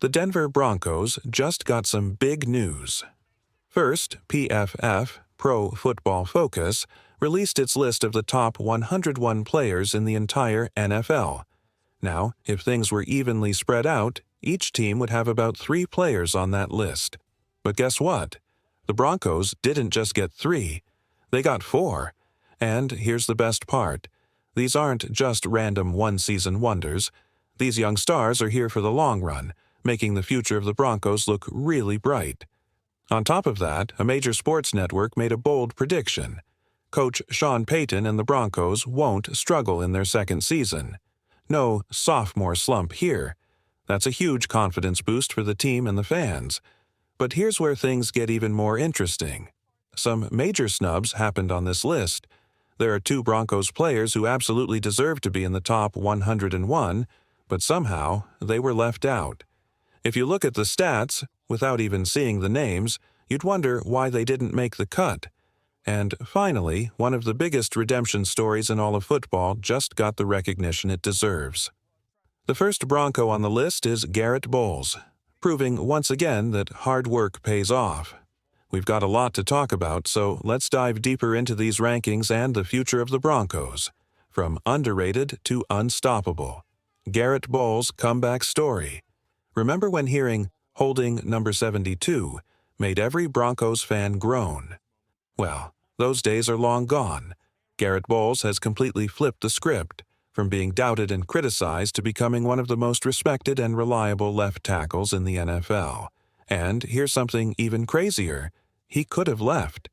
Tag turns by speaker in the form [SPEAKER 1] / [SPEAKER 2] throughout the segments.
[SPEAKER 1] The Denver Broncos just got some big news. First, PFF, Pro Football Focus, released its list of the top 101 players in the entire NFL. Now, if things were evenly spread out, each team would have about 3 players on that list. But guess what? The Broncos didn't just get 3, they got 4. And here's the best part. These aren't just random one-season wonders. These young stars are here for the long run, making the future of the Broncos look really bright. On top of that, a major sports network made a bold prediction. Coach Sean Payton and the Broncos won't struggle in their second season. No sophomore slump here. That's a huge confidence boost for the team and the fans. But here's where things get even more interesting. Some major snubs happened on this list. There are 2 Broncos players who absolutely deserve to be in the top 101, but somehow they were left out. If you look at the stats, without even seeing the names, you'd wonder why they didn't make the cut. And finally, one of the biggest redemption stories in all of football just got the recognition it deserves. The first Bronco on the list is Garrett Bowles, proving once again that hard work pays off. We've got a lot to talk about, so let's dive deeper into these rankings and the future of the Broncos. From underrated to unstoppable. Garrett Bowles' comeback story. Remember when hearing "holding number 72" made every Broncos fan groan? Well, those days are long gone. Garrett Bowles has completely flipped the script, from being doubted and criticized to becoming one of the most respected and reliable left tackles in the NFL. And here's something even crazier. He could have left.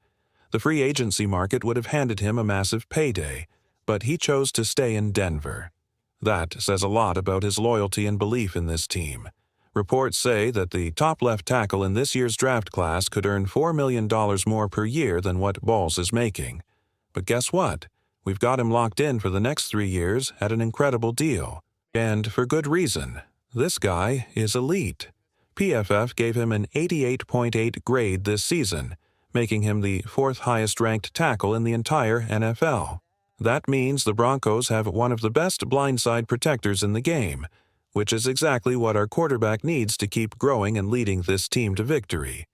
[SPEAKER 1] The free agency market would have handed him a massive payday, but he chose to stay in Denver. That says a lot about his loyalty and belief in this team. Reports say that the top left tackle in this year's draft class could earn $4 million more per year than what Bowles is making. But guess what? We've got him locked in for the next 3 years at an incredible deal. And for good reason. This guy is elite. PFF gave him an 88.8 grade this season, making him the 4th highest-ranked tackle in the entire NFL. That means the Broncos have one of the best blindside protectors in the game, which is exactly what our quarterback needs to keep growing and leading this team to victory.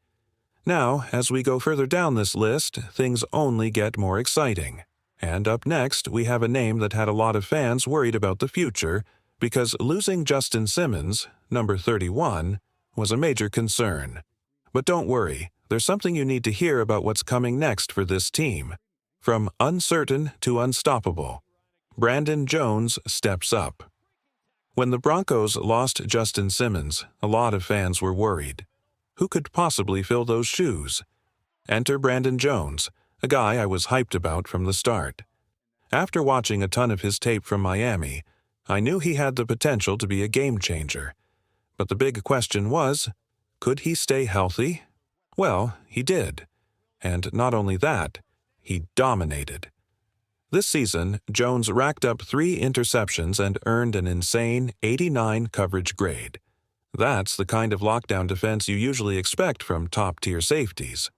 [SPEAKER 1] Now, as we go further down this list, things only get more exciting. And up next, we have a name that had a lot of fans worried about the future, because losing Justin Simmons, number 31, was a major concern. But don't worry, there's something you need to hear about what's coming next for this team. From uncertain to unstoppable, Brandon Jones steps up. When the Broncos lost Justin Simmons, a lot of fans were worried. Who could possibly fill those shoes? Enter Brandon Jones, a guy I was hyped about from the start. After watching a ton of his tape from Miami, I knew he had the potential to be a game changer. But the big question was, could he stay healthy? Well, he did. And not only that, he dominated. This season, Jones racked up 3 interceptions and earned an insane 89 coverage grade. That's the kind of lockdown defense you usually expect from top-tier safeties.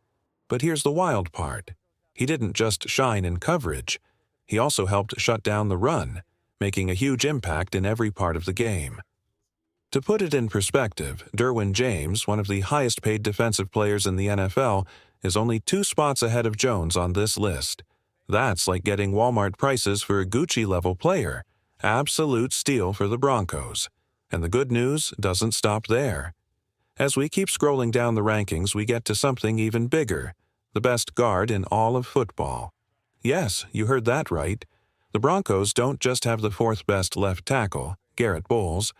[SPEAKER 1] But here's the wild part. He didn't just shine in coverage. He also helped shut down the run, making a huge impact in every part of the game. To put it in perspective, Derwin James, one of the highest-paid defensive players in the NFL, is only 2 spots ahead of Jones on this list. That's like getting Walmart prices for a Gucci-level player. Absolute steal for the Broncos. And the good news doesn't stop there. As we keep scrolling down the rankings, we get to something even bigger. The best guard in all of football. Yes, you heard that right. The Broncos don't just have the 4th best left tackle, Garrett Bowles.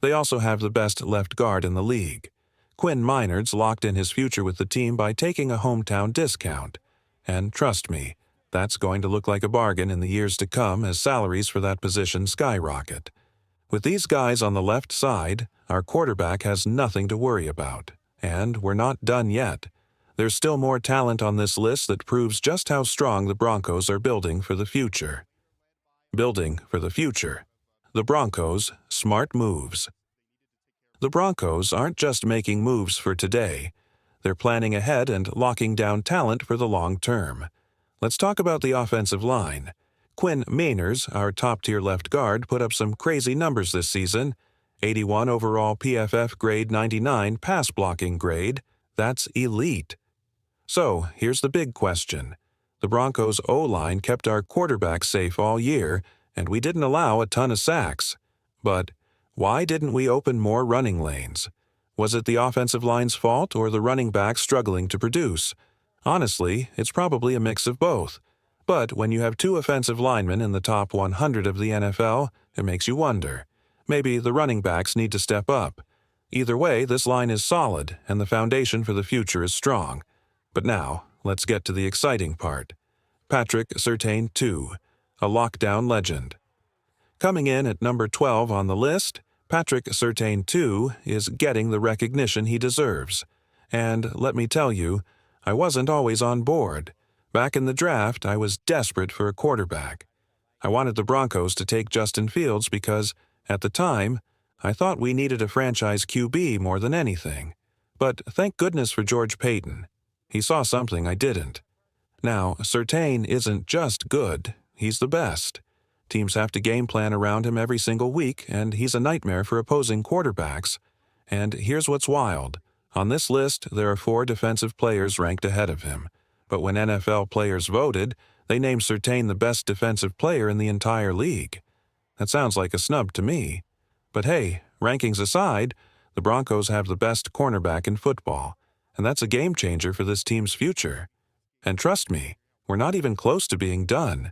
[SPEAKER 1] They also have the best left guard in the league. Quinn Minard's locked in his future with the team by taking a hometown discount. And trust me, that's going to look like a bargain in the years to come as salaries for that position skyrocket. With these guys on the left side, our quarterback has nothing to worry about. And we're not done yet. There's still more talent on this list that proves just how strong the Broncos are building for the future. Building for the future. The Broncos' smart moves. The Broncos aren't just making moves for today. They're planning ahead and locking down talent for the long term. Let's talk about the offensive line. Quinn Meinerz, our top-tier left guard, put up some crazy numbers this season, 81 overall PFF grade 99 pass blocking grade. That's elite. So, here's the big question. The Broncos' O-line kept our quarterback safe all year, and we didn't allow a ton of sacks. But why didn't we open more running lanes? Was it the offensive line's fault or the running back struggling to produce? Honestly, it's probably a mix of both. But when you have two offensive linemen in the top 100 of the NFL, it makes you wonder. Maybe the running backs need to step up. Either way, this line is solid, and the foundation for the future is strong. But now, let's get to the exciting part. Patrick Surtain II, a lockdown legend. Coming in at number 12 on the list, Patrick Surtain II is getting the recognition he deserves. And let me tell you, I wasn't always on board. Back in the draft, I was desperate for a quarterback. I wanted the Broncos to take Justin Fields because, at the time, I thought we needed a franchise QB more than anything. But thank goodness for George Payton. He saw something I didn't. Now, Surtain isn't just good, he's the best. Teams have to game plan around him every single week, and he's a nightmare for opposing quarterbacks. And here's what's wild. On this list, there are 4 defensive players ranked ahead of him. But when NFL players voted, they named Surtain the best defensive player in the entire league. That sounds like a snub to me. But hey, rankings aside, the Broncos have the best cornerback in football. And that's a game changer for this team's future. And trust me, we're not even close to being done.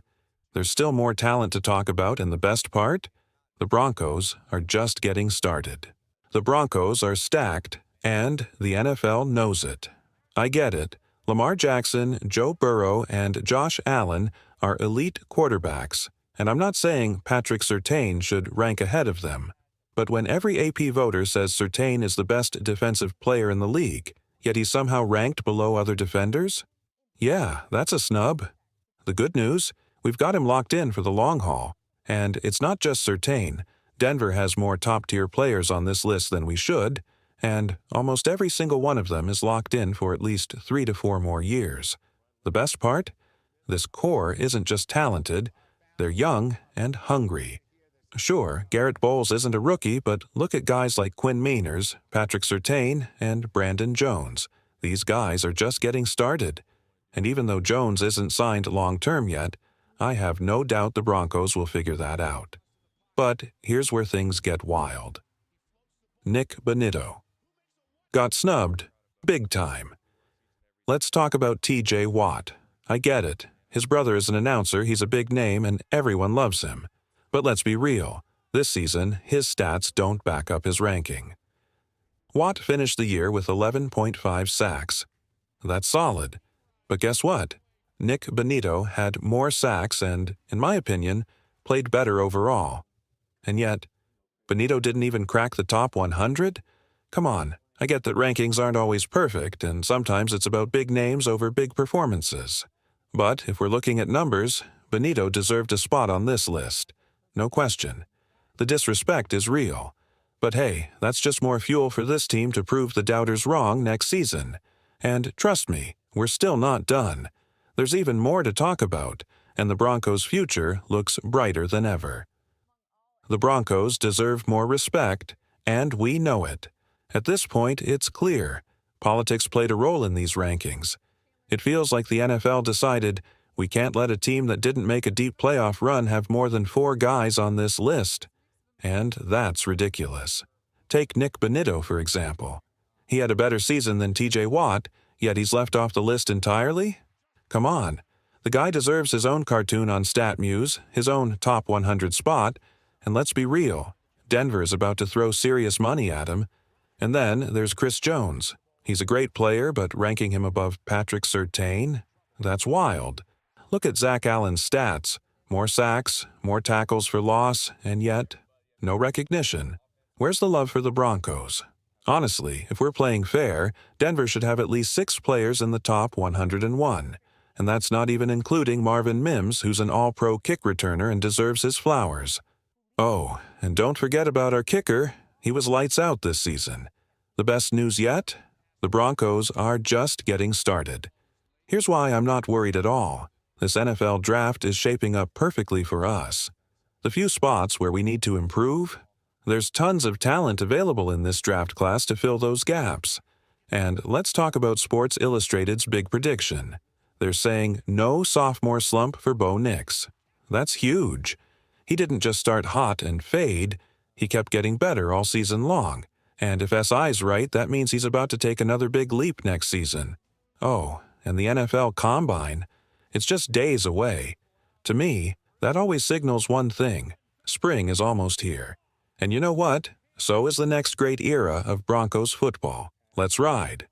[SPEAKER 1] There's still more talent to talk about, and the best part? The Broncos are just getting started. The Broncos are stacked, and the NFL knows it. I get it. Lamar Jackson, Joe Burrow, and Josh Allen are elite quarterbacks, and I'm not saying Patrick Surtain should rank ahead of them. But when every AP voter says Surtain is the best defensive player in the league, yet he's somehow ranked below other defenders? Yeah, that's a snub. The good news? We've got him locked in for the long haul. And it's not just Surtain. Denver has more top-tier players on this list than we should, and almost every single one of them is locked in for at least 3 to 4 more years. The best part? This core isn't just talented, they're young and hungry. Sure, Garrett Bowles isn't a rookie, but look at guys like Quinn Meinerz, Patrick Surtain, and Brandon Jones. These guys are just getting started. And even though Jones isn't signed long-term yet, I have no doubt the Broncos will figure that out. But here's where things get wild. Nick Bonitto. Got snubbed. Big time. Let's talk about TJ Watt. I get it. His brother is an announcer, he's a big name, and everyone loves him. But let's be real. This season, his stats don't back up his ranking. Watt finished the year with 11.5 sacks. That's solid. But guess what? Nick Bonitto had more sacks and, in my opinion, played better overall. And yet, Bonitto didn't even crack the top 100? Come on, I get that rankings aren't always perfect, and sometimes it's about big names over big performances. But if we're looking at numbers, Bonitto deserved a spot on this list. No question. The disrespect is real. But hey, that's just more fuel for this team to prove the doubters wrong next season. And trust me, we're still not done. There's even more to talk about, and the Broncos' future looks brighter than ever. The Broncos deserve more respect, and we know it. At this point, it's clear. Politics played a role in these rankings. It feels like the NFL decided, we can't let a team that didn't make a deep playoff run have more than 4 guys on this list. And that's ridiculous. Take Nick Bonitto, for example. He had a better season than TJ Watt, yet he's left off the list entirely? Come on. The guy deserves his own cartoon on StatMuse, his own top 100 spot, and let's be real, Denver is about to throw serious money at him. And then there's Chris Jones. He's a great player, but ranking him above Patrick Surtain? That's wild. Look at Zach Allen's stats. More sacks, more tackles for loss, and yet, no recognition. Where's the love for the Broncos? Honestly, if we're playing fair, Denver should have at least 6 players in the top 101. And that's not even including Marvin Mims, who's an all-pro kick returner and deserves his flowers. Oh, and don't forget about our kicker. He was lights out this season. The best news yet? The Broncos are just getting started. Here's why I'm not worried at all. This NFL draft is shaping up perfectly for us. The few spots where we need to improve? There's tons of talent available in this draft class to fill those gaps. And let's talk about Sports Illustrated's big prediction. They're saying no sophomore slump for Bo Nix. That's huge. He didn't just start hot and fade, he kept getting better all season long. And if SI's right, that means he's about to take another big leap next season. Oh, and the NFL Combine. It's just days away. To me, that always signals one thing. Spring is almost here. And you know what? So is the next great era of Broncos football. Let's ride.